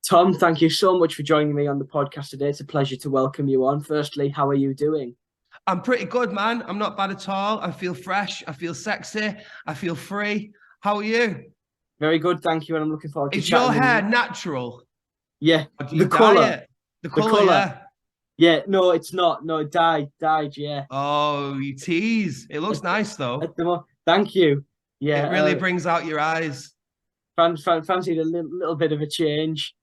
Tom, thank you so much for joining me on the podcast today. It's a pleasure to welcome you on. Firstly, how are you doing? I'm pretty good, man. I'm not bad at all. I feel fresh. I feel sexy. I feel free. How are you? Very good, thank you, and I'm looking forward to Is your chatting with hair you. natural? Yeah, Or do you the dye color, it? The the color, color. yeah. Yeah, no, it's not. No, it died. Yeah, Oh, you tease. It looks at the, nice though. thank you. Yeah, It really brings out your eyes. fancied a little bit of a change.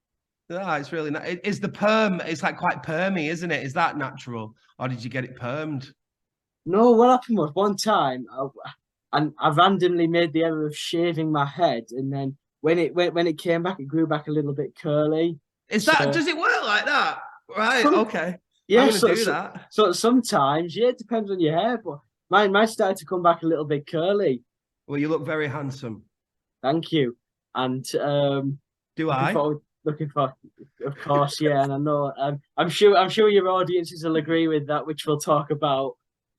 Ah, it's really nice. Is the perm? It's like quite permy, isn't it? Is that natural, or did you get it permed? No, what happened was one time, and I randomly made the error of shaving my head, and then when it came back, it grew back a little bit curly. Is that? So Does it work like that? Right. some Okay. I'm Yeah, gonna do that. sometimes, yeah, it depends on your hair, but mine started to come back a little bit curly. Well, you look very handsome. Thank you. And Do looking I? forward, looking for, of course, yeah, and I know, I'm sure your audiences will agree with that, which we'll talk about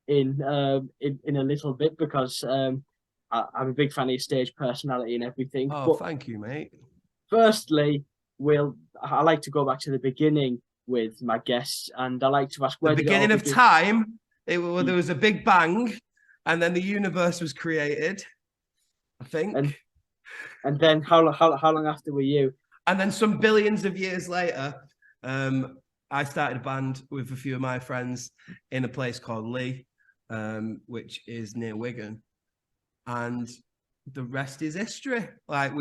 in a little bit because I'm a big fan of your stage personality and everything. Oh, But thank you, mate. firstly, I like to go back to the beginning with my guests, and I like to ask, The where did it all beginning of begin? time, there was a big bang, and then the universe was created, I And think. then how long after were you? And then some billions of years later, I started a band with a few of my friends in a place called Lee, which is near Wigan. And the rest is history. Like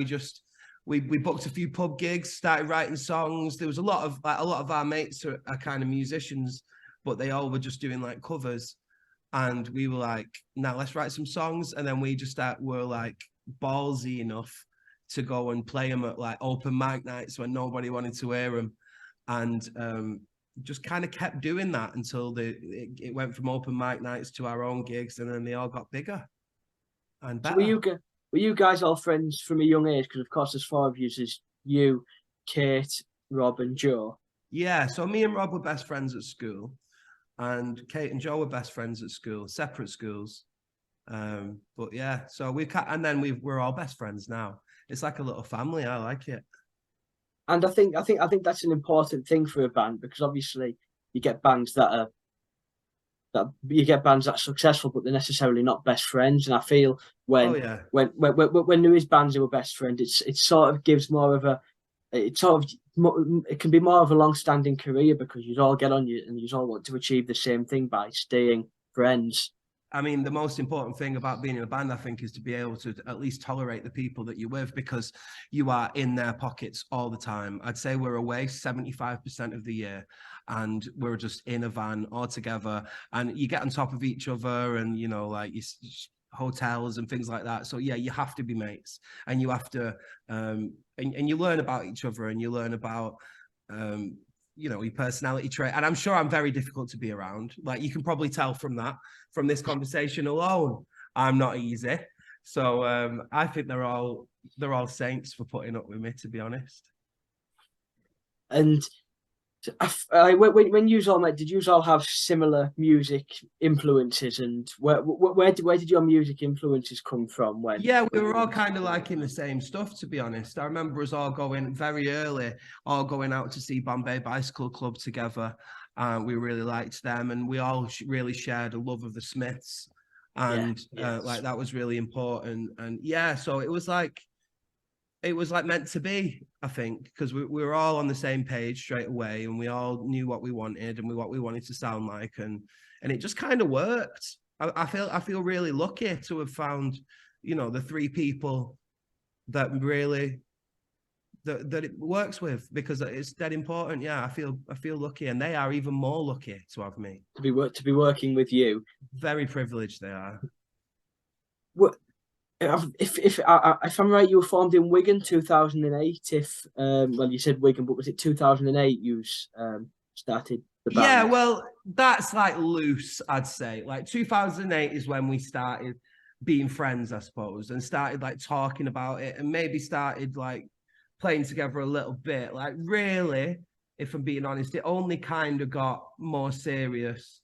we booked a few pub gigs, started writing songs. There was a lot of our mates are kind of musicians, but they all were just doing like covers. And we were like, now let's write some songs. And then were like ballsy enough to go and play them at like open mic nights when nobody wanted to hear them. And just kind of kept doing that until it went from open mic nights to our own gigs. And then they all got bigger and So better. were you guys all friends from a young age? Because of course there's four of you. There's you, Kate, Rob, and Joe. Yeah. So me and Rob were best friends at school, and Kate and Joe were best friends at school, separate schools. But yeah, so and then we're all best friends now. It's like a little family. I like it. And I think that's an important thing for a band because obviously you get bands that are you get bands that are successful, but they're necessarily not best friends. And I feel Oh when yeah. when there is bands who are best friends, it sort of gives more of a it sort of it can be more of a long-standing career because you all get on you and you all want to achieve the same thing by staying friends. I mean, the most important thing about being in a band, I think, is to be able to at least tolerate the people that you're with because you are in their pockets all the time. I'd say we're away 75% of the year and we're just in a van all together and you get on top of each other and, you know, like you hotels and things like that. So yeah, you have to be mates and you have to, and you learn about each other and you learn about, you know, your personality trait. And I'm sure I'm very difficult to be around. Like you can probably tell from this conversation alone, I'm not easy. So I think they're all saints for putting up with me, to be honest. And when you all met, did you all have similar music influences? And where did your music influences come from Yeah, we when you were were all in kind of school? liking the same stuff, to be honest. I remember us all going very early, all going out to see Bombay Bicycle Club together. We really liked them, and we all really shared a love of the Smiths, Yeah, and like yes. that was really important. And yeah, so it was like meant to be, I think, because we were all on the same page straight away, and we all knew what we wanted and what we wanted to sound like, and it just kind of worked. I feel really lucky to have found, you know, the three people that really that it works with because it's dead important. Yeah, I feel lucky, and they are even more lucky to have me. To be working with you. Very privileged they are. What if I'm right, you were formed in Wigan 2008. If well, you said Wigan, but was it 2008 you started the Yeah, band? well, that's like loose, I'd say. Like 2008 is when we started being friends, I suppose, and started like talking about it and maybe started like playing together a little bit. Like, really, if I'm being honest, it only kind of got more serious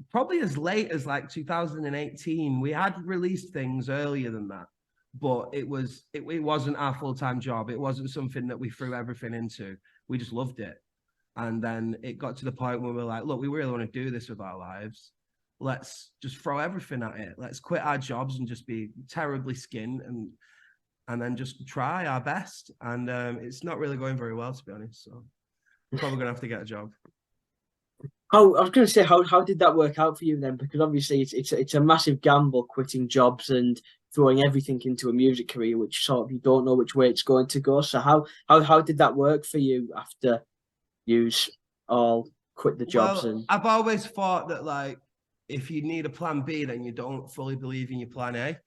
probably as late as like 2018. We had released things earlier than that, but it wasn't our full-time job. It wasn't something that we threw everything into. We just loved it. And then it got to the point where we're like, look, we really want to do this with our lives. Let's just throw everything at it. Let's quit our jobs and just be terribly skinned and then just try our best. And it's not really going very well, to be honest. So probably gonna have to get a job. How I was going to say, how did that work out for you then? Because obviously it's a massive gamble quitting jobs and throwing everything into a music career, which sort of you don't know which way it's going to go. So how did that work for you after you all quit the jobs? Well, And I've always thought that like if you need a plan B, then you don't fully believe in your plan A.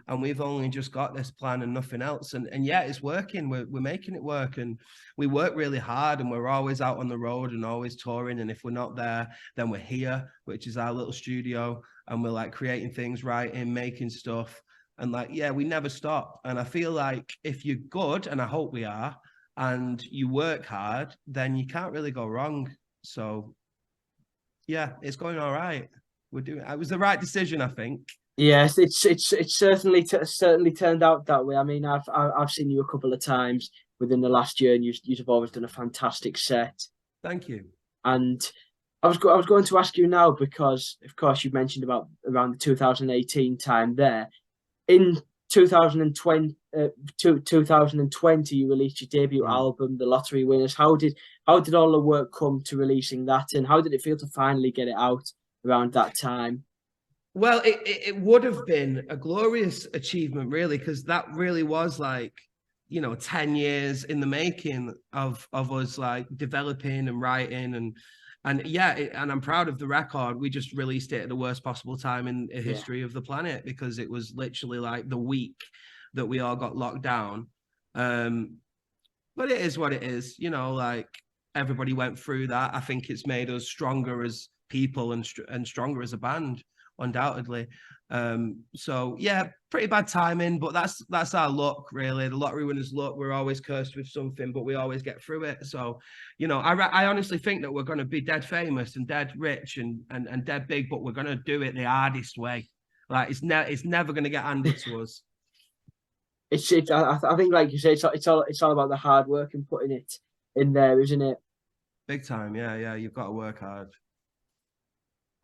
And we've only just got this plan and nothing else. And yeah, it's working. We're making it work, and we work really hard, and we're always out on the road and always touring. And if we're not there, then we're here, which is our little studio, and we're like creating things, writing, making stuff. And like, yeah, we never stop. And I feel like if you're good, and I hope we are, and you work hard, then you can't really go wrong. So yeah, it's going all right. We're doing it. Was the right decision, I think. yes, it's certainly turned out that way. I mean, I've seen you a couple of times within the last year, and you've always done a fantastic set. Thank you. And I was going to ask you now because, of course, you mentioned about around the 2018 time there. In 2020, you released your debut album, The Lottery Winners. How did all the work come to releasing that, and how did it feel to finally get it out around that time? Well, it would have been a glorious achievement, really, because that really was like, 10 years in the making of us like developing and writing and yeah, and I'm proud of the record. We just released it at the worst possible time in the history of the planet because it was literally like the week that we all got locked down. But it is what it is, like everybody went through that. I think it's made us stronger as people and stronger as a band, undoubtedly. So yeah, pretty bad timing, but that's our luck, really. The lottery winners' luck. We're always cursed with something, but we always get through it. So, I honestly think that we're going to be dead famous and dead rich and dead big, but we're going to do it the hardest way. Like it's never going to get handed to us. I think, like you say, it's all about the hard work and putting it in there, isn't it? Big time, yeah. You've got to work hard.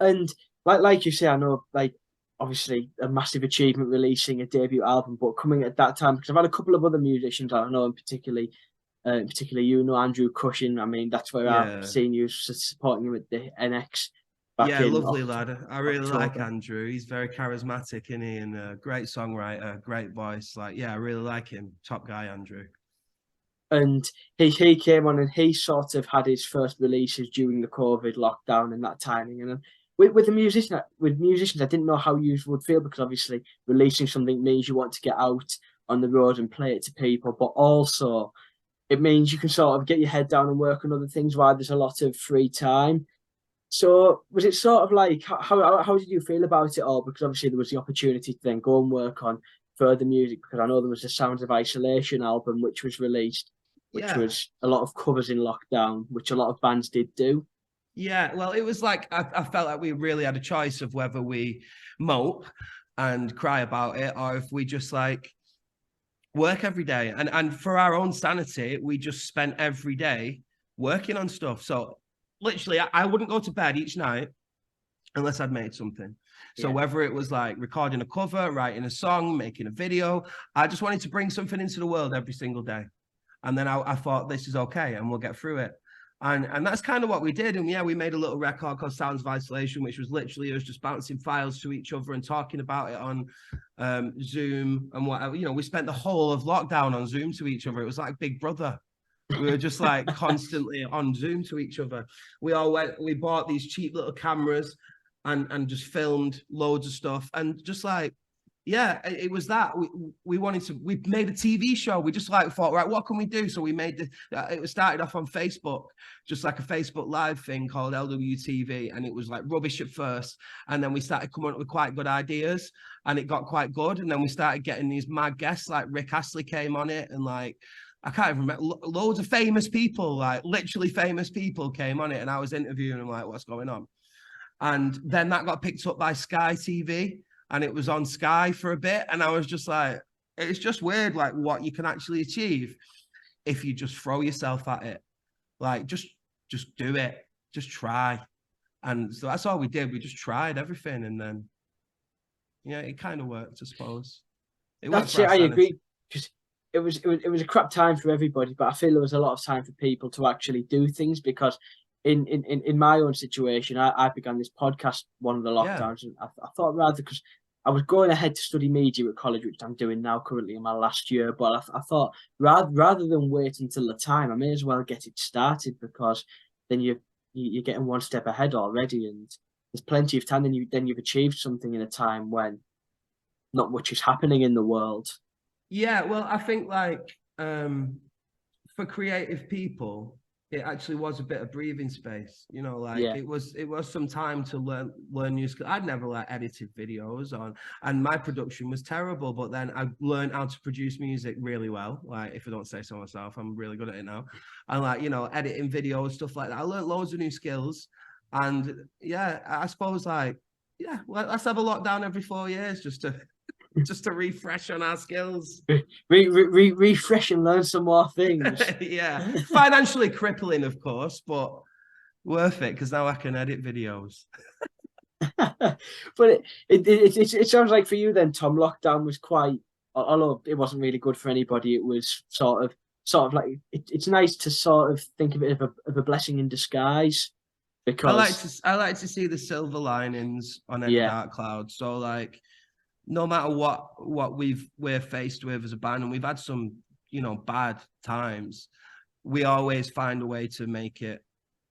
And like you say, I know, like obviously a massive achievement releasing a debut album, but coming at that time because I've had a couple of other musicians I know, and particularly Andrew Cushing. I mean, that's where I've seen you supporting him with the NX. Yeah, lovely lad. I really like Andrew. He's very charismatic, isn't he? And a great songwriter, great voice. Like, yeah, I really like him. Top guy, Andrew. And he came on and he sort of had his first releases during the COVID lockdown and that timing. And with musicians, I didn't know how you would feel because obviously releasing something means you want to get out on the road and play it to people, but also it means you can sort of get your head down and work on other things while there's a lot of free time. So was it sort of like how did you feel about it all? Because obviously there was the opportunity to then go and work on further music because I know there was the Sounds of Isolation album which was released, which was a lot of covers in lockdown, which a lot of bands did do. Yeah, well, it was like I felt like we really had a choice of whether we mope and cry about it or if we just like work every day. And for our own sanity, we just spent every day working on stuff. So literally, I wouldn't go to bed each night unless I'd made something. So whether it was like recording a cover, writing a song, making a video, I just wanted to bring something into the world every single day. And then I thought, this is okay, and we'll get through it. And that's kind of what we did. And yeah, we made a little record called Sounds of Isolation, which was literally us just bouncing files to each other and talking about it on Zoom and whatever. We spent the whole of lockdown on Zoom to each other. It was like Big Brother. We were just like constantly on Zoom to each other. We bought these cheap little cameras and just filmed loads of stuff. And just like, yeah, it was that we made a TV show. We just like thought, right, what can we do? So we made it started off on Facebook, just like a Facebook Live thing called LWTV. And it was like rubbish at first. And then we started coming up with quite good ideas and it got quite good. And then we started getting these mad guests, like Rick Astley came on it. And like, I can't even remember, loads of famous people, like literally famous people came on it. And I was interviewing them like, what's going on? And then that got picked up by Sky TV. And it was on Sky for a bit. And I was just like, it's just weird, like what you can actually achieve if you just throw yourself at it. Like just do it, just try. And so that's all we did. We just tried everything, and then yeah, it kind of worked, I suppose. It worked That's for it. our I sanity. agree. Because it was a crap time for everybody, but I feel there was a lot of time for people to actually do things. Because in my own situation, I began this podcast one of the Yeah. lockdowns, and I thought rather because I was going ahead to study media at college, which I'm doing now currently in my last year. But I thought rather than wait until the time, I may as well get it started because then you're getting one step ahead already, and there's plenty of time. Then you've achieved something in a time when not much is happening in the world. Yeah, well, I think like for creative people, it actually was a bit of breathing space. You know, like Yeah, it was some time to learn new skills. I'd never like edited videos on, and my production was terrible. But then I learned how to produce music really well. Like if I don't say so myself, I'm really good at it now. And like editing videos, stuff like that. I learned loads of new skills, and yeah, I suppose like yeah, let's have a lockdown every 4 years just to refresh on our skills. refresh and learn some more things. Yeah, financially crippling, of course, but worth it because now I can edit videos. But it sounds like for you then, Tom, lockdown was quite. Although it wasn't really good for anybody, it was sort of like it's nice to sort of think of it of a blessing in disguise because I like to see the silver linings on any yeah, dark cloud. So like, no matter what we're faced with as a band, and we've had some bad times, we always find a way to make it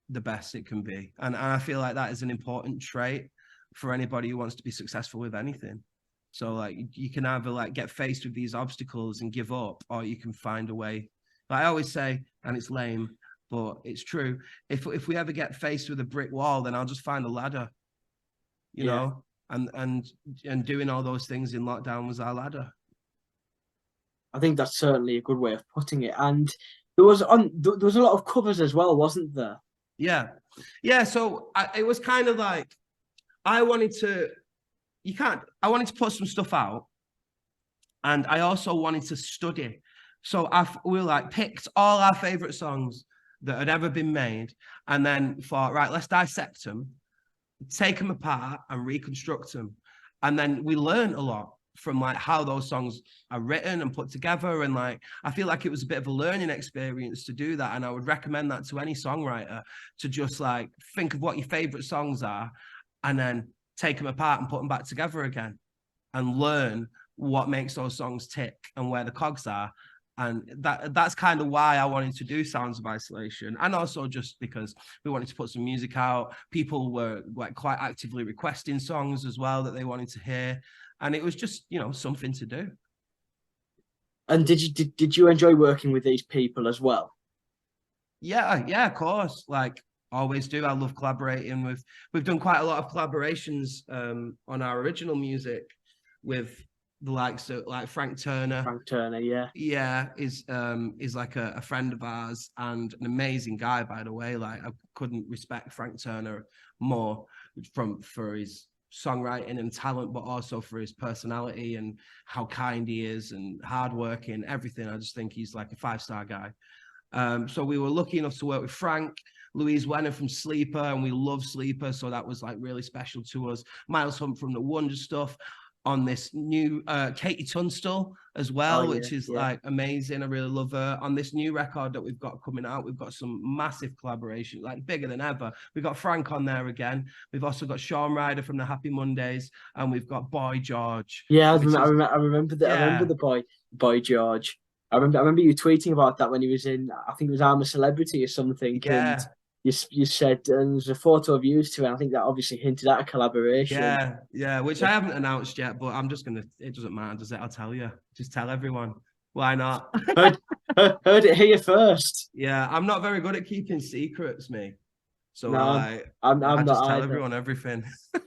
the best it can be. And I feel like that is an important trait for anybody who wants to be successful with anything. So like you can either like get faced with these obstacles and give up, or you can find a way. Like I always say, and it's lame, but it's true. If we ever get faced with a brick wall, then I'll just find a ladder, you yeah. know. And doing all those things in lockdown was our ladder. I think that's certainly a good way of putting it. And there was a lot of covers as well, wasn't there? Yeah, yeah. So it was kind of like I wanted to. I wanted to put some stuff out, and I also wanted to study. So we like picked all our favorite songs that had ever been made, and then thought, right, let's dissect them, take them apart, and reconstruct them. And then we learned a lot from like how those songs are written and put together. And like I feel like it was a bit of a learning experience to do that. And I would recommend that to any songwriter to just like think of what your favorite songs are, and then take them apart and put them back together again, and learn what makes those songs tick and where the cogs are. And that's kind of why I wanted to do Sounds of Isolation, and also just because we wanted to put some music out. People were like quite actively requesting songs as well that they wanted to hear, and it was just something to do. And did you enjoy working with these people as well? Yeah, of course. Like always do. I love collaborating with. We've done quite a lot of collaborations on our original music with the likes of like Frank Turner. Frank Turner, yeah. Yeah, is like a friend of ours and an amazing guy, by the way. Like I couldn't respect Frank Turner more for his songwriting and talent, but also for his personality and how kind he is and hardworking, everything. I just think he's like a 5-star guy. So we were lucky enough to work with Frank, Louise Wenner from Sleeper, and we love Sleeper, so that was like really special to us. Miles Hunt from the Wonder Stuff on this new Katie Tunstall as well, Oh yeah, which is yeah. like amazing. I really love her. On this new record that we've got coming out, we've got some massive collaboration, like bigger than ever. We've got Frank on there again. We've also got Sean Ryder from the Happy Mondays, and we've got Boy George. Yeah, Which is I remember I remember yeah, the boy George. I remember you tweeting about that when he was in. I think it was I'm a Celebrity or something, and yeah. you said and there's a photo of you two, and I think that obviously hinted at a collaboration. Yeah, which I haven't announced yet, but I'm just gonna. It doesn't matter, does it? I'll tell you. Just tell everyone. Why not? Heard, heard it here first. Yeah, I'm not very good at keeping secrets, me. So No, I I'm not just tell either. everyone everything. I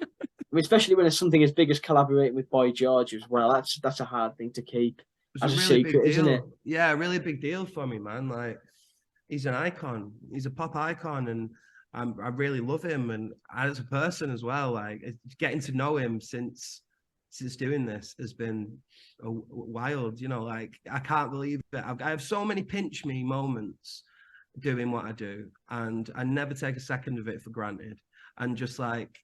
mean, especially when it's something as big as collaborating with Boy George as well. That's a hard thing to keep It's a as a really big secret, isn't it? deal. Yeah, a really big deal for me, man. Like he's an icon. He's a pop icon, and I really love him, and as a person as well. Like getting to know him since since doing this has been wild. You know, like I can't believe it. I have so many pinch me moments doing what I do, and I never take a second of it for granted. And just like,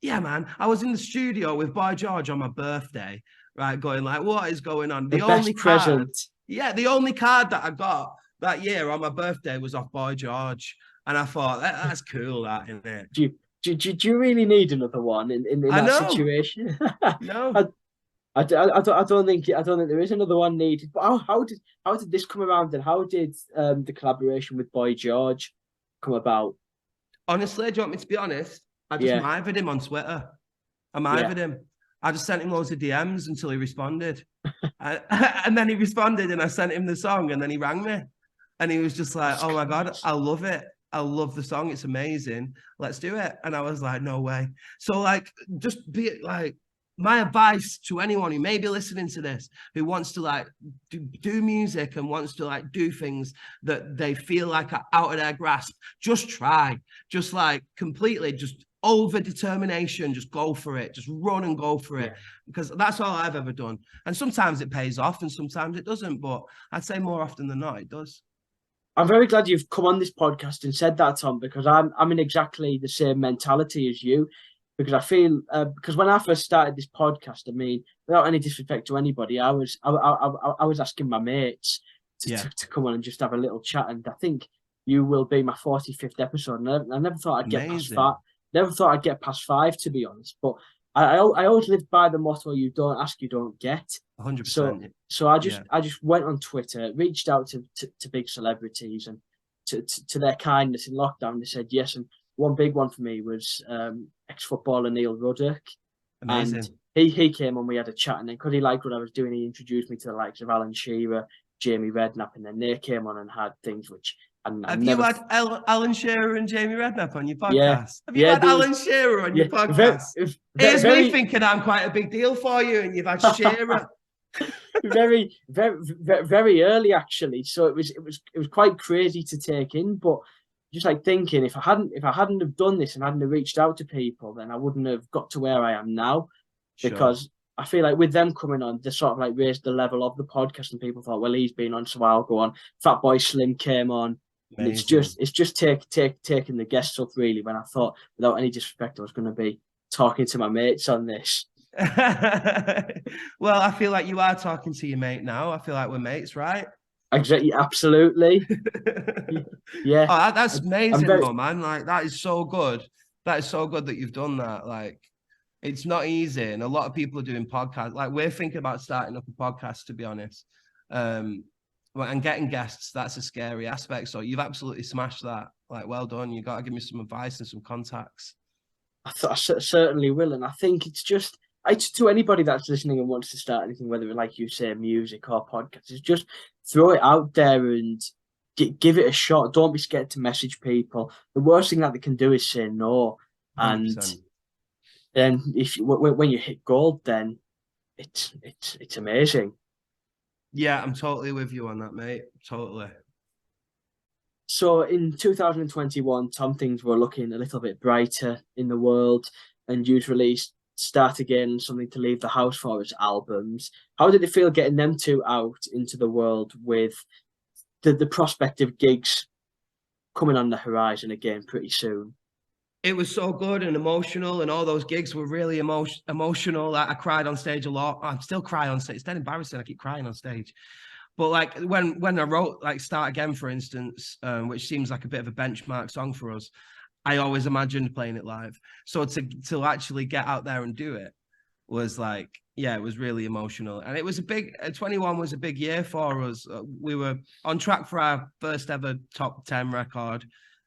yeah, man, I was in the studio with Boy George on my birthday, right, going like, what is going on? The best present. The only card that I got that year on my birthday was off Boy George, and I thought that's cool, that, isn't it? Do you really need another one in that situation? No. I don't think there is another one needed. But how did this come around, and how did the collaboration with Boy George come about? Honestly, do you want me to be honest? I just mithered him on Twitter. I mithered him. I just sent him loads of DMs until he responded. And then he responded, and I sent him the song, and then he rang me. And he was just like, oh my God, I love it. I love the song. It's amazing. Let's do it. And I was like, no way. So like, just be like, my advice to anyone who may be listening to this, who wants to like do music and wants to like do things that they feel like are out of their grasp, just try, just like completely, just over determination, just go for it, just run and go for it, because that's all I've ever done. And sometimes it pays off and sometimes it doesn't, but I'd say more often than not, it does. I'm very glad you've come on this podcast and said that, Tom, because I'm in exactly the same mentality as you. Because I feel because when I first started this podcast, I mean, without any disrespect to anybody, I was asking my mates to come on and just have a little chat, and I think you will be my 45th episode. And I never thought I'd get past five. Never thought I'd get past five, to be honest. But I always lived by the motto: you don't ask, you don't get. 100%. So I just went on Twitter, reached out to big celebrities and to their kindness in lockdown. They said yes, and one big one for me was ex-footballer Neil Ruddock. Amazing. And he came on, we had a chat, and then because he liked what I was doing, he introduced me to the likes of Alan Shearer, Jamie Redknapp, and then they came on and had things which... Have you had Alan Shearer and Jamie Redknapp on your podcast? Yeah. Have you had Alan Shearer on your podcast? Here's me thinking I'm quite a big deal for you, and you've had Shearer. very, very, very early, actually. So it was quite crazy to take in, but just like thinking, if I hadn't have done this and hadn't have reached out to people, then I wouldn't have got to where I am now. Because I feel like with them coming on, they sort of like raised the level of the podcast, and people thought, well, he's been on, so I'll go on. Fatboy Slim came on. And it's just taking the guests up, really, when I thought, without any disrespect, I was going to be talking to my mates on this. Well, I feel like you are talking to your mate now. I feel like we're mates, right? Exactly, absolutely. Yeah. Oh, that's amazing, though, man. Like, that is so good. That is so good that you've done that. Like, it's not easy, and a lot of people are doing podcasts. Like, we're thinking about starting up a podcast, to be honest. And getting guests, that's a scary aspect. So you've absolutely smashed that. Like, well done. You got to give me some advice and some contacts. I certainly will. And I think it's just, to anybody that's listening and wants to start anything, whether it, like you say, music or podcasts, is just throw it out there and give it a shot. Don't be scared to message people. The worst thing that they can do is say no. 100%. And then when you hit gold, then it's amazing. Yeah, I'm totally with you on that, mate. Totally. So in 2021, Tom, things were looking a little bit brighter in the world, and you'd released Start Again, Something to Leave the House For as albums. How did it feel getting them two out into the world with the prospect of gigs coming on the horizon again pretty soon? It was so good and emotional, and all those gigs were really emotional. Like, I cried on stage a lot. I still cry on stage. It's dead embarrassing. I keep crying on stage. But like when I wrote like Start Again, for instance, which seems like a bit of a benchmark song for us, I always imagined playing it live. So to actually get out there and do it was like, yeah, it was really emotional. And it was 21 was a big year for us. We were on track for our first ever top 10 record.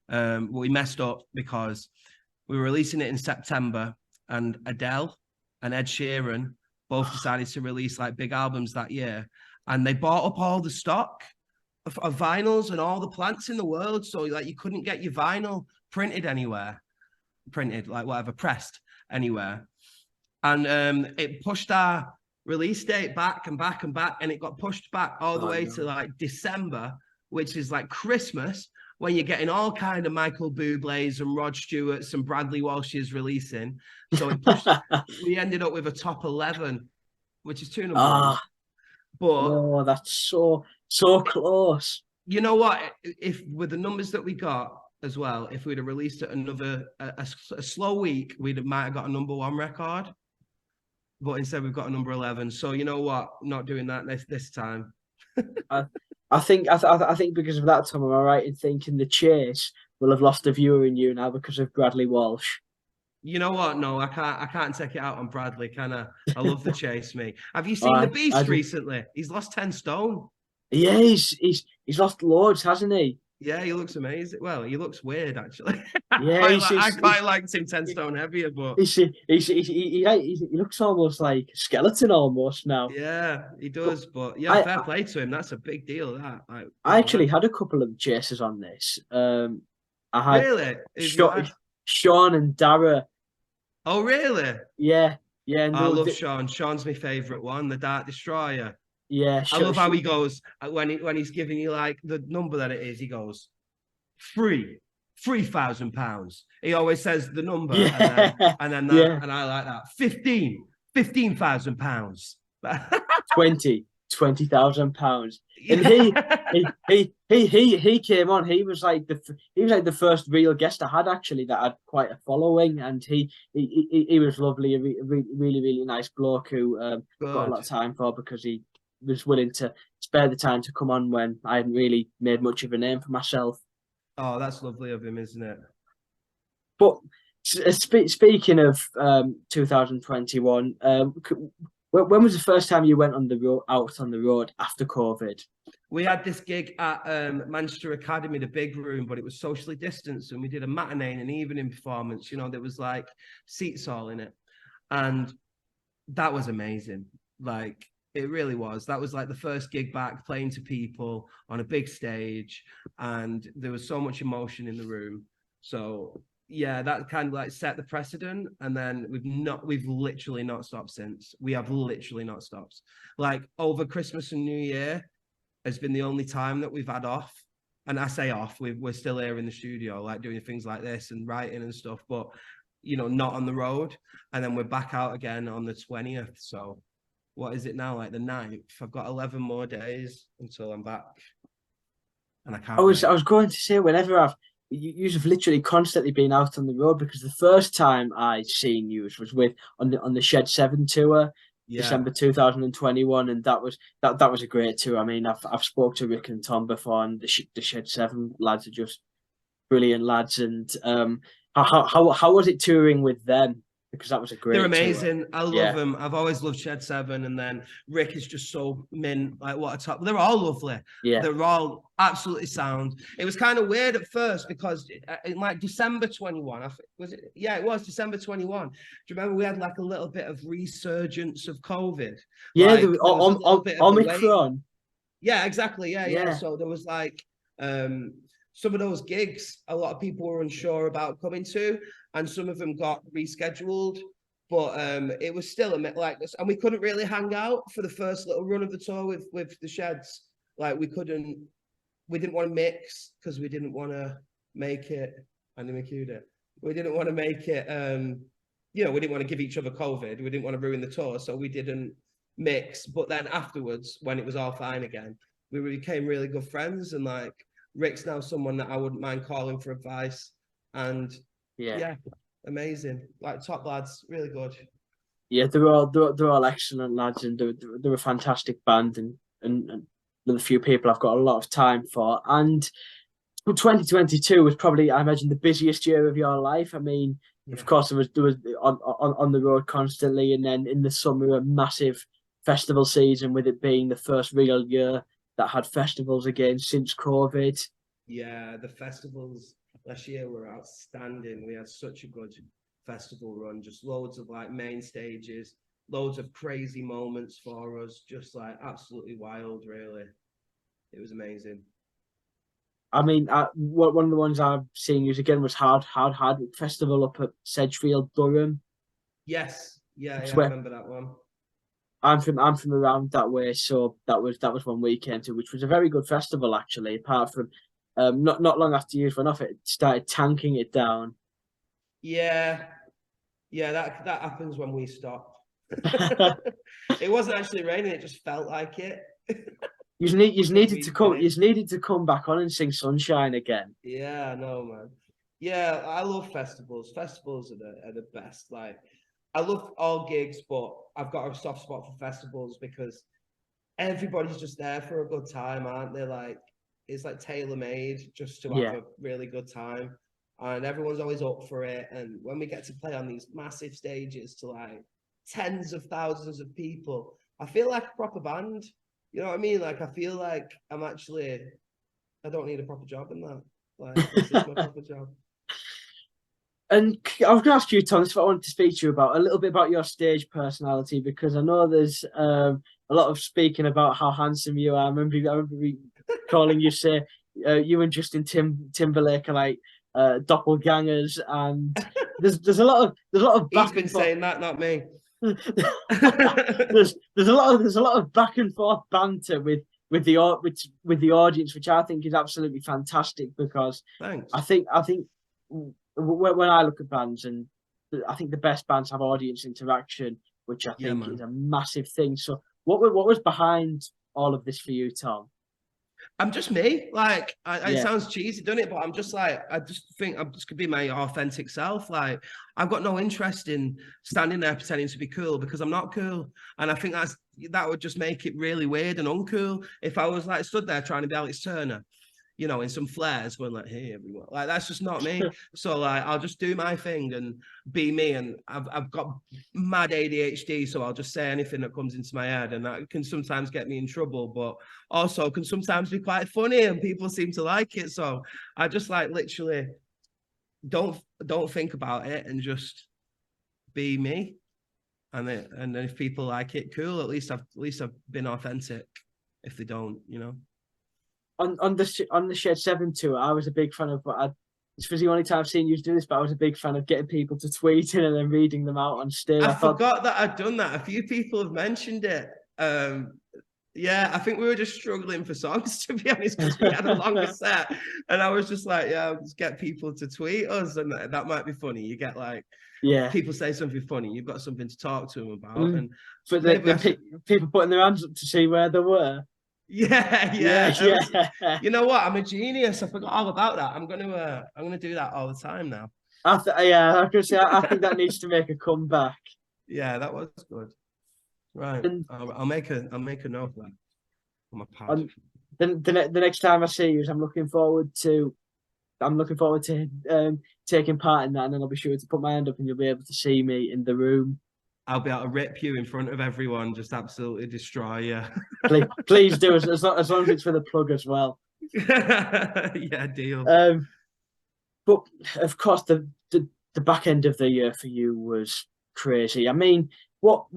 But we messed up because we were releasing it in September, and Adele and Ed Sheeran both decided to release like big albums that year, and they bought up all the stock of vinyls and all the plants in the world. So like you couldn't get your vinyl printed anywhere, pressed anywhere. And it pushed our release date back and back and back, and it got pushed back all the way to like December, which is like Christmas. when you're getting all kind of Michael Bublé's and Rod Stewart's and Bradley Walsh's releasing. So it pushed. We ended up with a top 11, which is 2 number ones. Ah, But no, that's so close. you know what? If with the numbers that we got as well, if we'd have released it another a slow week, might have got a number 1 record. But instead, we've got a number 11. So you know what? Not doing that this time. I, I think because of that, Tom, am I right in thinking the Chase will have lost a viewer in you now because of Bradley Walsh? You know what? No, I can't take it out on Bradley, can I? I love the chase, me. Have you Oh, seen the I Beast do. recently? He's lost 10 stone. Yeah, he's lost loads, hasn't he? Yeah, he looks amazing. Well, he looks weird actually. Yeah, I quite liked him 10 stone heavier, but he looks almost like a skeleton almost now. yeah, he But does. But yeah, I fair play to him. That's a big deal. That like, I good actually lad. had a couple of chases on this. I had Really? Have you Sean, had? Sean and Dara. Oh, really? Yeah, yeah, and I love Sean. Sean's my favorite one, the Dark Destroyer. yeah, I love how he goes when he's giving you like the number that it is. He goes £3,000. He always says the number yeah, and then that yeah. and I like that 15,000 pounds. 20,000 pounds, and Yeah. he came on. He was like the first real guest I had actually that had quite a following, and he was lovely, a really nice bloke who got a lot Good. of time for because he was willing to spare the time to come on when I hadn't really made much of a name for myself. Oh, that's lovely of him, isn't it? But speaking of 2021, when was the first time you went on the road, out on the road after COVID? We had this gig at Manchester Academy, the big room, but it was socially distanced, and we did a matinee and an evening performance. You know, there was like seats all in it, and that was amazing. Like it really was. That was like the first gig back, playing to people on a big stage, and there was so much emotion in the room. So yeah, that kind of like set the precedent, and then we've literally not stopped since. We have literally not stopped. Like over Christmas and New Year has been the only time that we've had off. And I say off, we're still here in the studio, like doing things like this and writing and stuff, but you know, not on the road. And then we're back out again on the 20th. So what is it now? Like the 9th. I've got 11 more days until I'm back. And I can't wait. I was going to say whenever you've literally constantly been out on the road because the first time I seen you was with on the Shed 7 tour, Yeah. December 2021, and that was a great tour. I mean, I've spoke to Rick and Tom before, and the Shed 7 lads are just brilliant lads. And how was it touring with them? Because that was a great They're tour. amazing. I love Yeah. them. I've always loved Shed 7. And then Rick is just so mint. Like, what a top. They're all lovely. Yeah. They're all absolutely sound. It was kind of weird at first because in like December 21, was it? Yeah, it was December 21. Do you remember we had like a little bit of resurgence of COVID? Yeah, Like, there was a little bit of a wave. Omicron. Yeah, exactly. Yeah. Yeah. So there was like some of those gigs, a lot of people were unsure about coming to, and some of them got rescheduled. But it was still a like this, and we couldn't really hang out for the first little run of the tour with the Sheds. Like we didn't want to mix because we didn't want to make it. And we queued it. We didn't want to make it. You know, we didn't want to give each other COVID. We didn't want to ruin the tour, so we didn't mix. But then afterwards, when it was all fine again, we became really good friends, and like Rick's now someone that I wouldn't mind calling for advice. And yeah, amazing. Like top lads, really good. Yeah, they're all excellent lads, and they're a fantastic band, and the few people I've got a lot of time for. And 2022 was probably, I imagine, the busiest year of your life. I mean, of course, there was on the road constantly, and then in the summer a massive festival season, with it being the first real year that had festivals again since COVID. Yeah, the festivals last year were outstanding. We had such a good festival run, just loads of like main stages, loads of crazy moments for us, just like absolutely wild, really. It was amazing. I mean, one of the ones I've seen you again was Hard Festival up at Sedgefield, Durham. Yes, yeah, I Where remember that one. I'm from around that way, so that was one we came to, which was a very good festival actually. Apart from not long after you went off, it started tanking it down. Yeah, yeah, that happens when we stop. It wasn't actually raining; it just felt like it. You needed to We come. You finished. needed to come back on and sing "Sunshine" again. Yeah, I know, man. Yeah, I love festivals. Festivals are the best. Like, I love all gigs, but I've got a soft spot for festivals because everybody's just there for a good time, aren't they? Like, it's like tailor-made just to have Yeah, a really good time. And everyone's always up for it. And when we get to play on these massive stages to like tens of thousands of people, I feel like a proper band. You know what I mean? Like, I feel like I don't need a proper job in that. Like, this is my proper job. and I was going to ask you, Thomas, what I wanted to speak to you about a little bit about your stage personality because I know there's a lot of speaking about how handsome you are. I remember calling you say you and Timberlake are like doppelgangers, and there's a lot of He's back been and forth. saying that, not me. There's a lot of back and forth banter with the audience, which I think is absolutely fantastic because Thanks. I think when I look at bands and I think the best bands have audience interaction, which I Yeah, think is man. a massive thing. So what was behind all of this for you, Tom? I'm just me. Like, it Yeah. sounds cheesy, doesn't it? But I'm just like, I just think I'm just gonna be my authentic self. Like, I've got no interest in standing there pretending to be cool because I'm not cool. And I think that would just make it really weird and uncool if I was like stood there trying to be Alex Turner, you know, in some flares, going like, "Hey, everyone!" Like, that's just not me. So like, I'll just do my thing and be me. And I've got mad ADHD, so I'll just say anything that comes into my head, and that can sometimes get me in trouble, but also can sometimes be quite funny, and people seem to like it. So I just like literally don't think about it and just be me. And then if people like it, cool. At least I've been authentic. If they don't, you know. On the Shed 7 tour, I was a big fan of this was the only time I've seen you do this, but I was a big fan of getting people to tweet in and then reading them out on stage. I I thought, forgot that I'd done that. A few people have mentioned it. Yeah, I think we were just struggling for songs, to be honest, because we had a longer set. And I was just like, yeah, I'll just get people to tweet us, and that might be funny. You get like yeah. people say something funny, you've got something to talk to them about. Mm. And But maybe I should, people putting their hands up to see where they were. yeah, Yeah, yeah. It was, yeah. you know what? I'm a genius. I forgot all about that. I'm gonna do that all the time now. Yeah, I could say I think that needs to make a comeback. Yeah, that was good. Right. And I'll make a note of that on my pad. on the next time I see you, I'm looking forward to taking part in that, and then I'll be sure to put my hand up, and you'll be able to see me in the room. I'll be able to rip you in front of everyone, just absolutely destroy you. Please do as long as it's for the plug as well. Yeah, deal. Um, but of course, the back end of the year for you was crazy. I mean, what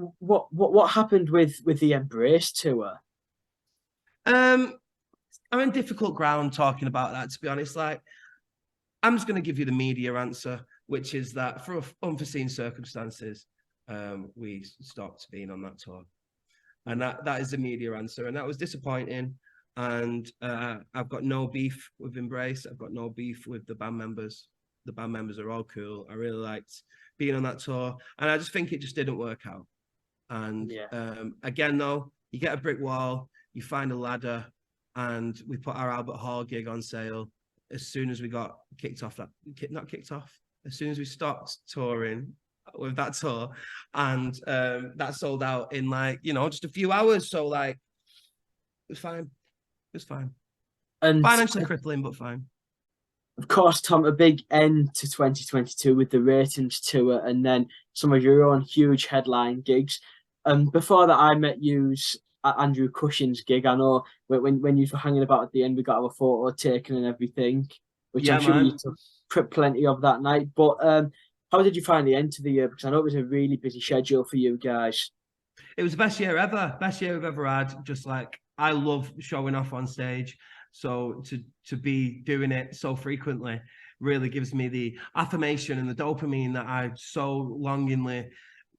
happened with the Embrace tour? Um, I'm in difficult ground talking about that, to be honest. Like, I'm just going to give you the media answer, which is that for unforeseen circumstances, we stopped being on that tour. And that is the media answer. And that was disappointing. And I've got no beef with Embrace. I've got no beef with the band members. The band members are all cool. I really liked being on that tour. And I just think it just didn't work out. And Yeah. again, though, you get a brick wall, you find a ladder, and we put our Albert Hall gig on sale as soon as we got kicked off. Not kicked off. As soon as we stopped touring with that tour, and that sold out in like just a few hours. So like, it was fine. It was fine. And Financially crippling, but fine. of course, Tom, a big end to 2022 with the Ratings tour and then some of your own huge headline gigs. Before that, I met you's at Andrew Cushing's gig. I know when you were hanging about at the end, we got our photo taken and everything, which I'm Yeah, sure you man. took plenty of that night. But how did you find the end to the year? Because I know it was a really busy schedule for you guys. It was the best year ever. Best year we've ever had. Just like, I love showing off on stage. So to be doing it so frequently really gives me the affirmation and the dopamine that I so longingly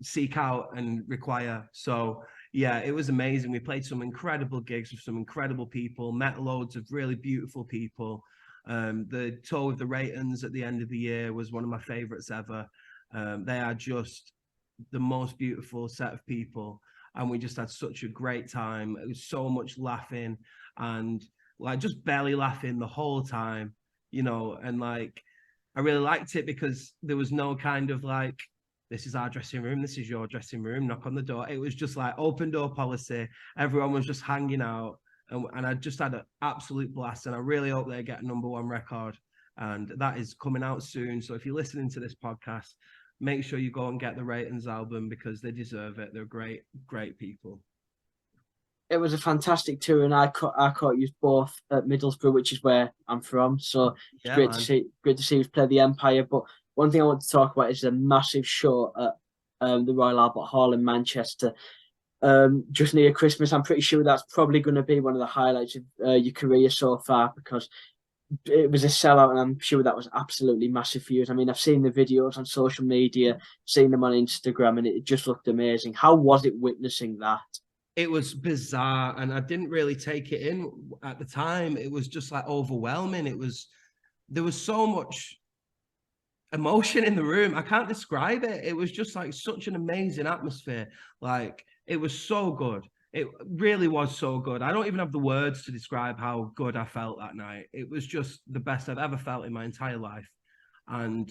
seek out and require. So yeah, it was amazing. We played some incredible gigs with some incredible people, met loads of really beautiful people. The tour with the Raytons at the end of the year was one of my favorites ever. They are just the most beautiful set of people, and we just had such a great time. It was so much laughing and like just belly laughing the whole time, and like I really liked it because there was no kind of like, this is our dressing room, this is your dressing room, knock on the door. It was just like open door policy. Everyone was just hanging out, and I just had an absolute blast. And I really hope they get a #1 record, and that is coming out soon. So if you're listening to this podcast, make sure you go and get the Raytons album because they deserve it. They're great, great people. It was a fantastic tour, and I caught you both at Middlesbrough, which is where I'm from. So it's great to see you play the Empire. But one thing I want to talk about is a massive show at the Royal Albert Hall in Manchester, just near Christmas. I'm pretty sure that's probably going to be one of the highlights of your career so far, because it was a sellout, and I'm sure that was absolutely massive for you. I mean, I've seen the videos on social media, seen them on Instagram, and it just looked amazing. How was it witnessing that? It was bizarre, and I didn't really take it in at the time. It was just like overwhelming. There was so much emotion in the room. I can't describe it. It was just like such an amazing atmosphere. Like it was so good. It really was so good. I don't even have the words to describe how good I felt that night. It was just the best I've ever felt in my entire life, and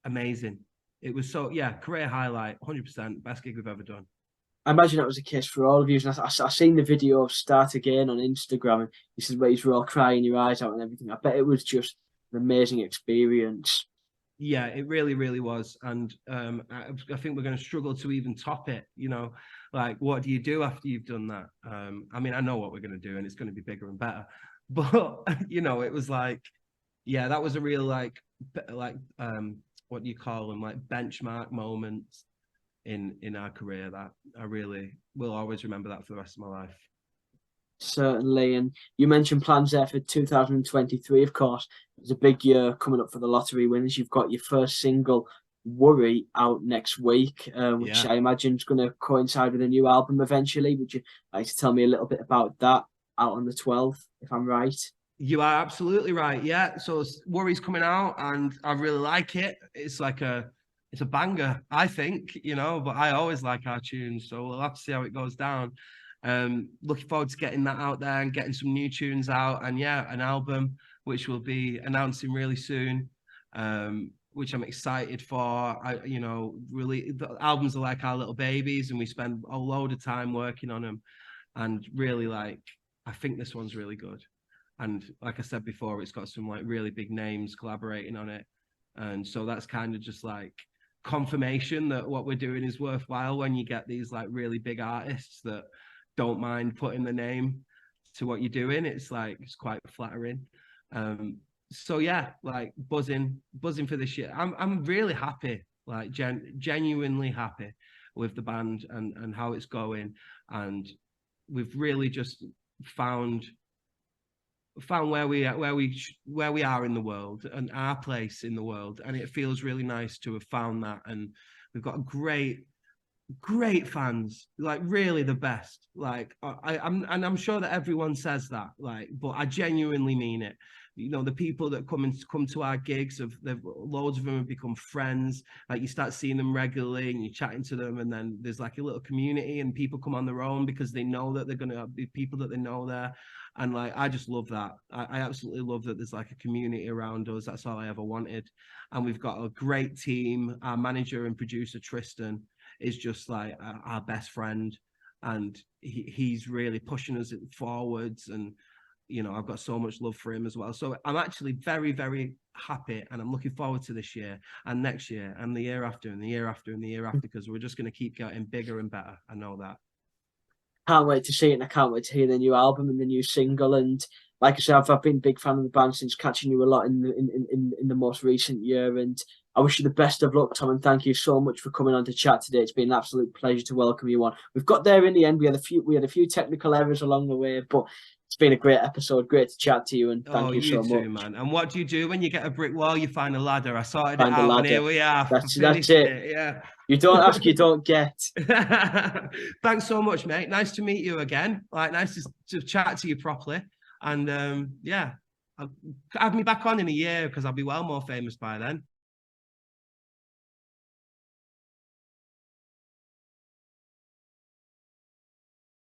amazing. It was so, yeah, career highlight, 100%, best gig we've ever done. I imagine that was the case for all of you. And I seen the video of Start Again on Instagram, and this is where you were all crying your eyes out and everything. I bet it was just an amazing experience. Yeah, it really, really was. And I think we're going to struggle to even top it. Like, what do you do after you've done that? I mean, I know what we're going to do, and it's going to be bigger and better. But, it was like, yeah, that was a real, like what do you call them? Like benchmark moments in our career that I really will always remember that for the rest of my life. Certainly. And you mentioned plans there for 2023, of course. There's a big year coming up for the lottery winners. You've got your first single, Worry, out next week, which I imagine is going to coincide with a new album eventually. Would you like to tell me a little bit about that, out on the 12th, if I'm right? You are absolutely right. Yeah. So Worry's coming out, and I really like it. It's a banger, I think, but I always like our tunes. So we'll have to see how it goes down. Looking forward to getting that out there and getting some new tunes out, and an album which we'll be announcing really soon, which I'm excited for. Really, the albums are like our little babies, and we spend a load of time working on them, and really, like, I think this one's really good. And like I said before, it's got some like really big names collaborating on it, and so that's kind of just like confirmation that what we're doing is worthwhile when you get these like really big artists that don't mind putting the name to what you're doing. It's quite flattering. So yeah, like buzzing for this year. I'm really happy, like genuinely happy with the band and how it's going, and we've really just found where we are in the world and our place in the world, and it feels really nice to have found that. And we've got great fans, like really the best. Like I'm sure that everyone says that, like, but I genuinely mean it. The people that come to our gigs, loads of them have become friends. Like, you start seeing them regularly and you're chatting to them, and then there's like a little community, and people come on their own because they know that they're going to be people that they know there. And like, I just love that. I absolutely love that there's like a community around us. That's all I ever wanted. And we've got a great team. Our manager and producer, Tristan, is just like our best friend. And he's really pushing us forwards. And, I've got so much love for him as well. So I'm actually very, very happy. And I'm looking forward to this year and next year and the year after and the year after and the year after, because we're just going to keep getting bigger and better. I know that. Can't wait to see it, and I can't wait to hear the new album and the new single. And like I said, I've been a big fan of the band since catching you a lot in the most recent year. And I wish you the best of luck, Tom, and thank you so much for coming on to chat today. It's been an absolute pleasure to welcome you on. We've got there in the end. We had a few technical errors along the way, but it's been a great episode. Great to chat to you, and thank you so much. Man. And what do you do when you get a brick wall? You find a ladder. I sorted it out, and here we are. That's it. Yeah. You don't ask, you don't get. Thanks so much, mate. Nice to meet you again. Like, nice to chat to you properly. And yeah, have me back on in a year because I'll be well more famous by then.